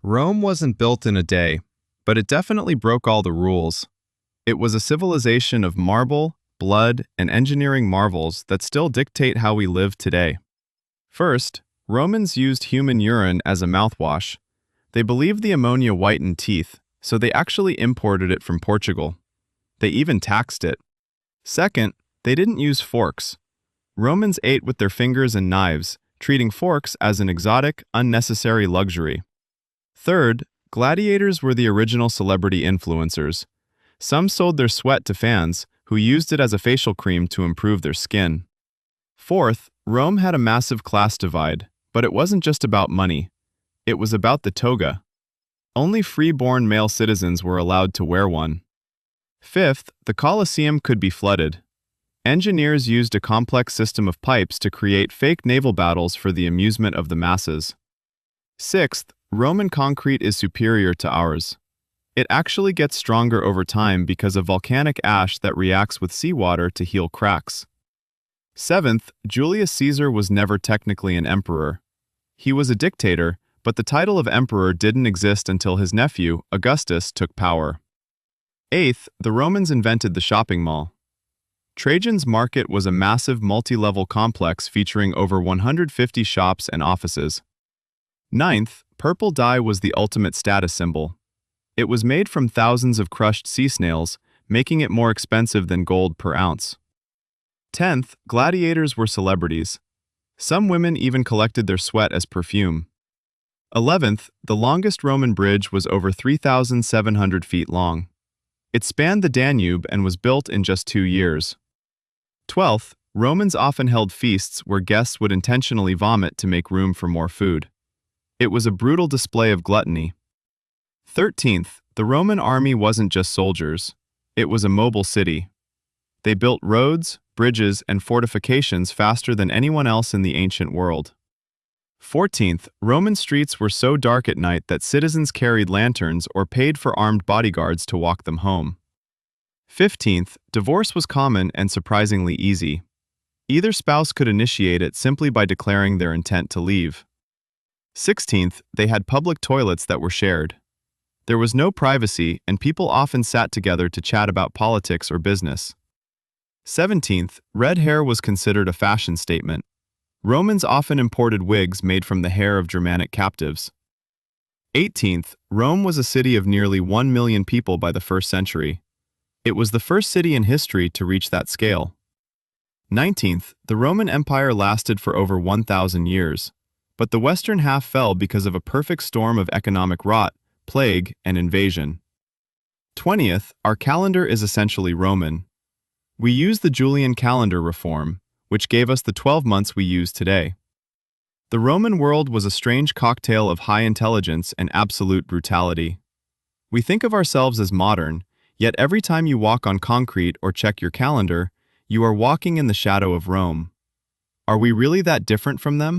Rome wasn't built in a day, but it definitely broke all the rules. It was a civilization of marble, blood, and engineering marvels that still dictate how we live today. First, Romans used human urine as a mouthwash. They believed the ammonia whitened teeth, so they actually imported it from Portugal. They even taxed it. Second, they didn't use forks. Romans ate with their fingers and knives, treating forks as an exotic, unnecessary luxury. Third, gladiators were the original celebrity influencers. Some sold their sweat to fans, who used it as a facial cream to improve their skin. Fourth, Rome had a massive class divide, but it wasn't just about money. It was about the toga. Only free-born male citizens were allowed to wear one. Fifth, the Colosseum could be flooded. Engineers used a complex system of pipes to create fake naval battles for the amusement of the masses. Sixth, Roman concrete is superior to ours. It actually gets stronger over time because of volcanic ash that reacts with seawater to heal cracks. Seventh, Julius Caesar was never technically an emperor. He was a dictator, but the title of emperor didn't exist until his nephew, Augustus, took power. Eighth, the Romans invented the shopping mall. Trajan's market was a massive multi-level complex featuring over 150 shops and offices. Ninth, purple dye was the ultimate status symbol. It was made from thousands of crushed sea snails, making it more expensive than gold per ounce. 10th, gladiators were celebrities. Some women even collected their sweat as perfume. 11th, the longest Roman bridge was over 3,700 feet long. It spanned the Danube and was built in just 2 years. 12th, Romans often held feasts where guests would intentionally vomit to make room for more food. It was a brutal display of gluttony. 13th, the Roman army wasn't just soldiers. It was a mobile city. They built roads, bridges, and fortifications faster than anyone else in the ancient world. 14th, Roman streets were so dark at night that citizens carried lanterns or paid for armed bodyguards to walk them home. 15th, divorce was common and surprisingly easy. Either spouse could initiate it simply by declaring their intent to leave. 16th, they had public toilets that were shared. There was no privacy, and people often sat together to chat about politics or business. 17th, red hair was considered a fashion statement. Romans often imported wigs made from the hair of Germanic captives. 18th, Rome was a city of nearly 1 million people by the 1st century. It was the first city in history to reach that scale. 19th, the Roman Empire lasted for over 1,000 years, but the western half fell because of a perfect storm of economic rot, plague, and invasion. 20th, our calendar is essentially Roman. We use the Julian calendar reform, which gave us the 12 months we use today. The Roman world was a strange cocktail of high intelligence and absolute brutality. We think of ourselves as modern, yet every time you walk on concrete or check your calendar, you are walking in the shadow of Rome. Are we really that different from them?